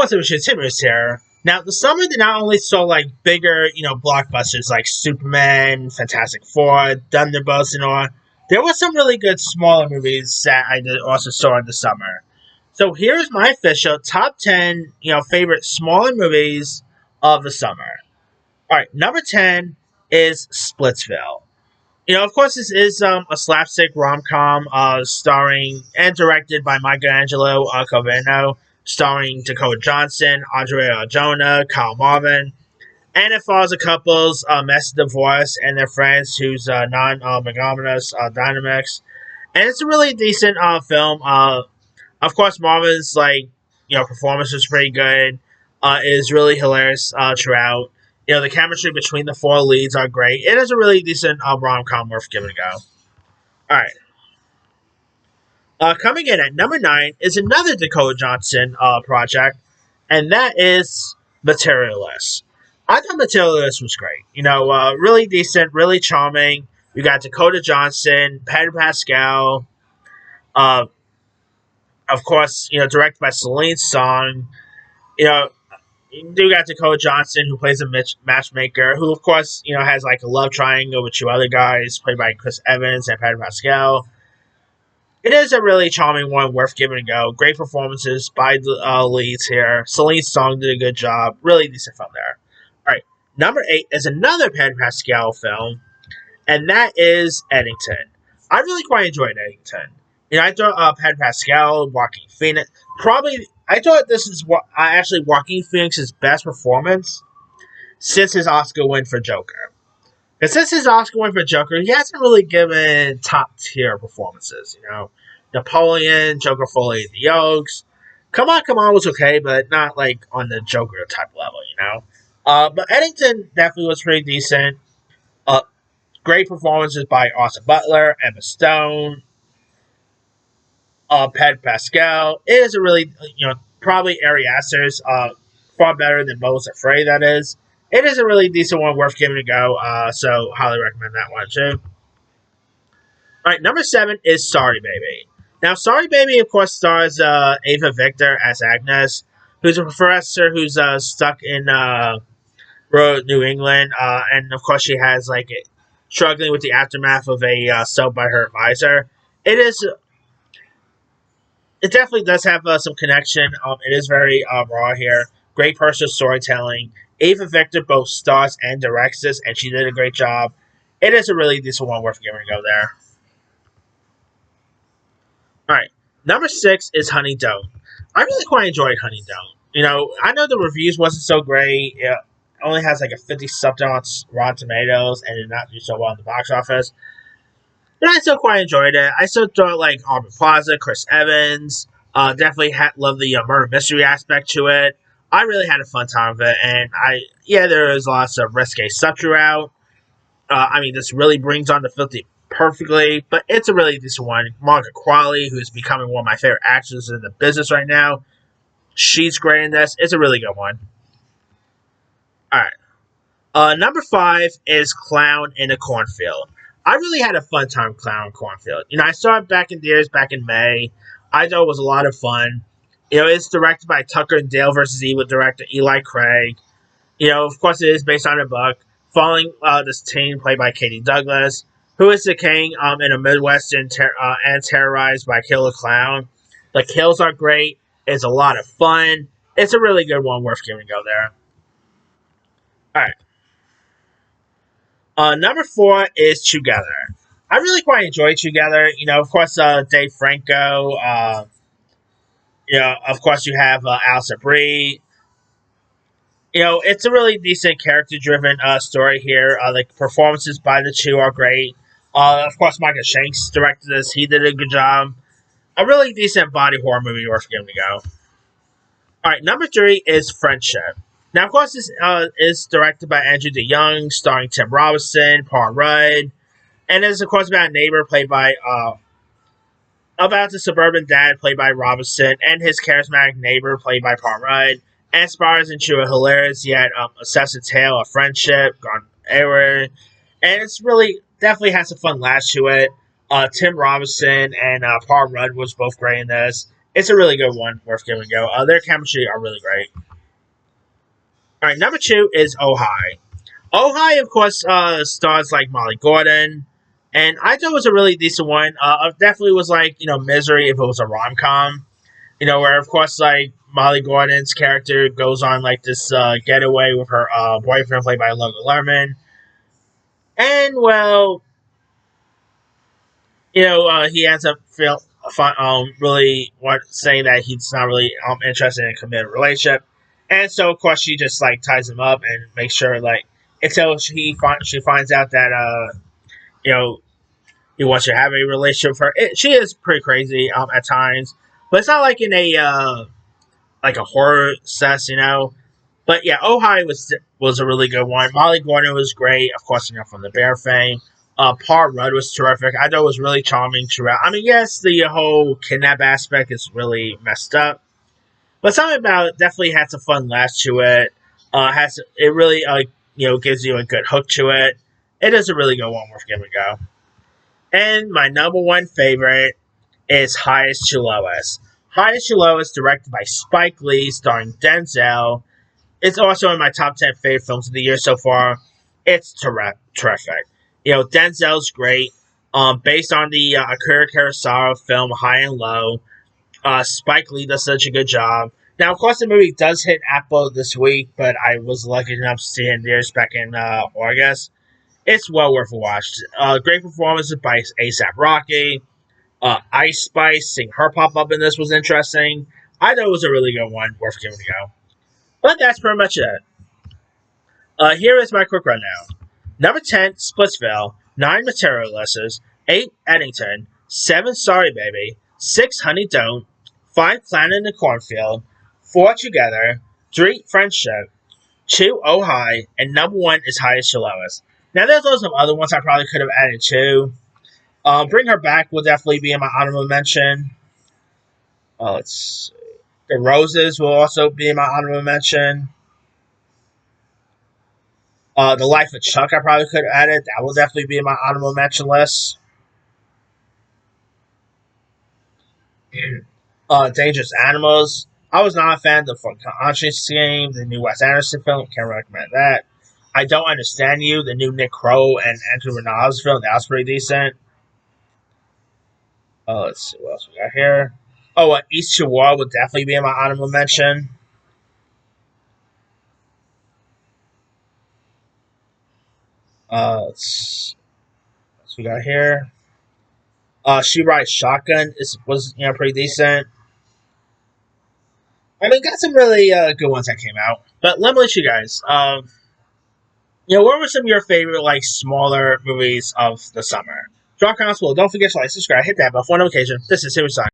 course, it was continuous here. Now, the summer they not only saw like bigger, blockbusters like Superman, Fantastic Four, Thunderbolts, and all. There were some really good smaller movies that I did also saw in the summer. So here's my official top 10, favorite smaller movies of the summer. All right, number 10 is Splitsville. Of course, this is a slapstick rom com starring and directed by Michelangelo Covino, starring Dakota Johnson, Andrea Arjona, Kyle Marvin, and it follows a couple's messy divorce and their friends who's non-monogamous dynamics. And it's a really decent film. Of course, Marvin's performance was pretty good. It is really hilarious throughout. The chemistry between the four leads are great. It is a really decent rom com worth giving a go. All right. Coming in at number 9 is another Dakota Johnson project, and that is Materialist. I thought Materialist was great. Really decent, really charming. You got Dakota Johnson, Pedro Pascal, of course, directed by Celine Song. You do got Dakota Johnson, who plays a matchmaker, who, of course, has like a love triangle with two other guys, played by Chris Evans and Pedro Pascal. It is a really charming one, worth giving a go. Great performances by the leads here. Celine Song did a good job. Really decent film there. All right, number 8 is another Pedro Pascal film, and that is Eddington. I really quite enjoyed Eddington. I thought Pedro Pascal, Joaquin Phoenix, I thought this is actually Joaquin Phoenix's best performance since his Oscar win for Joker. And since his Oscar win for Joker, he hasn't really given top tier performances. Napoleon, Joker Fully the Oaks. Come On was okay, but not like on the Joker type level. But Eddington definitely was pretty decent. Great performances by Austin Butler, Emma Stone, Pedro Pascal. It is a really, probably Ari Aster's far better than Beau Was Afraid, that is. It is a really decent one, worth giving a go, so highly recommend that one too. Alright, number 7 is Sorry Baby. Now, Sorry Baby, of course, stars Ava Victor as Agnes, who's a professor who's stuck in rural New England, and of course she has struggling with the aftermath of a assault by her advisor. It definitely does have some connection. It is very raw here. Great personal storytelling. Ava Victor both stars and directs this, and she did a great job. It is a really decent one, worth giving a go there. Alright, number 6 is Honey Don't. I really quite enjoyed Honey Don't. I know the reviews wasn't so great. It only has a 50-something on Rotten Tomatoes, and did not do so well in the box office. But I still quite enjoyed it. I still thought Aubrey Plaza, Chris Evans, definitely loved the murder mystery aspect to it. I really had a fun time with it, and there is lots of risque stuff throughout. This really brings on the filthy perfectly, but it's a really decent one. Margaret Qualley, who is becoming one of my favorite actors in the business right now, she's great in this. It's a really good one. Alright. Number 5 is Clown in a Cornfield. I really had a fun time with Clown in a Cornfield. I saw it back in theaters back in May. I thought it was a lot of fun. It's directed by Tucker and Dale versus Evil director Eli Craig. Of course, it is based on a book, following this teen played by Katie Douglas, who is the king in a Midwestern and terrorized by Killer Clown. The kills are great. It's a lot of fun. It's a really good one, worth giving a go there. Alright. Number 4 is Together. I really quite enjoyed Together. Of course, Dave Franco. Of course, you have Alison Brie. It's a really decent character-driven story here. The performances by the two are great. Of course, Michael Shanks directed this. He did a good job. A really decent body horror movie worth giving a go. Alright, number 3 is Friendship. Now, of course, this is directed by Andrew DeYoung, starring Tim Robinson, Paul Rudd, and is, of course, about a neighbor played by, about the suburban dad played by Robinson, and his charismatic neighbor played by Paul Rudd, and spirals into a hilarious yet obsessive tale of friendship gone error, and it's really, definitely has a fun lash to it. Tim Robinson and Paul Rudd was both great in this. It's a really good one, worth giving a go. Their chemistry are really great. All right, number 2 is Ojai. Ojai, of course, stars like Molly Gordon, and I thought it was a really decent one. It definitely was like Misery if it was a rom com. Where of course like Molly Gordon's character goes on like this getaway with her boyfriend played by Logan Lerman, and well, he ends up really saying that he's not really interested in a committed relationship, and so of course she just like ties him up and makes sure like until she finds out that you know he wants to have a relationship with her. She is pretty crazy at times, but it's not like in a like a horror sense. But yeah, Ojai was a really good one. Molly Gordon was great, of course, from the Bear fame. Paul Rudd was terrific. I thought it was really charming throughout. I mean, yes, the whole kidnap aspect is really messed up, but something about it definitely had some fun laughs to it. Has it really gives you a good hook to it. It is a really good one worth giving a go. And my number one favorite is Highest to Lowest. Highest to Lowest, directed by Spike Lee, starring Denzel. It's also in my top 10 favorite films of the year so far. It's terrific. Denzel's great. Based on the Akira Kurosawa film High and Low, Spike Lee does such a good job. Now, of course, the movie does hit Apple this week, but I was lucky enough to see it in theaters back in August. It's well worth a watch. Great performances by ASAP Rocky. Ice Spice, seeing her pop up in this was interesting. I thought it was a really good one, worth giving a go. But that's pretty much it. Here is my quick rundown. Number 10, Splitsville. 9, Materialists. 8, Eddington. 7, Sorry Baby. 6, Honey Don't. 5, Planet in the Cornfield. 4, Together. 3, Friendship. 2, Oh High. And number 1 is Highest to Lowest. Now, there's also some other ones I probably could have added too. Bring Her Back will definitely be in my honorable mention. Let's see. The Roses will also be in my honorable mention. The Life of Chuck I probably could have added. That will definitely be in my honorable mention list. Dangerous Animals. I was not a fan of the Conscience Game, the new Wes Anderson film. Can't recommend that. I Don't Understand You, the new Nick Crow and Andrew Renaud's film. That was pretty decent. Let's see what else we got here. East to War would definitely be in my honorable mention. Let's see what we got here. She Rides Shotgun was pretty decent. I mean, got some really good ones that came out. But let me let you guys. What were some of your favorite like smaller movies of the summer? Drop comments below. Don't forget to like, subscribe, hit that bell for notification. This is Suicide.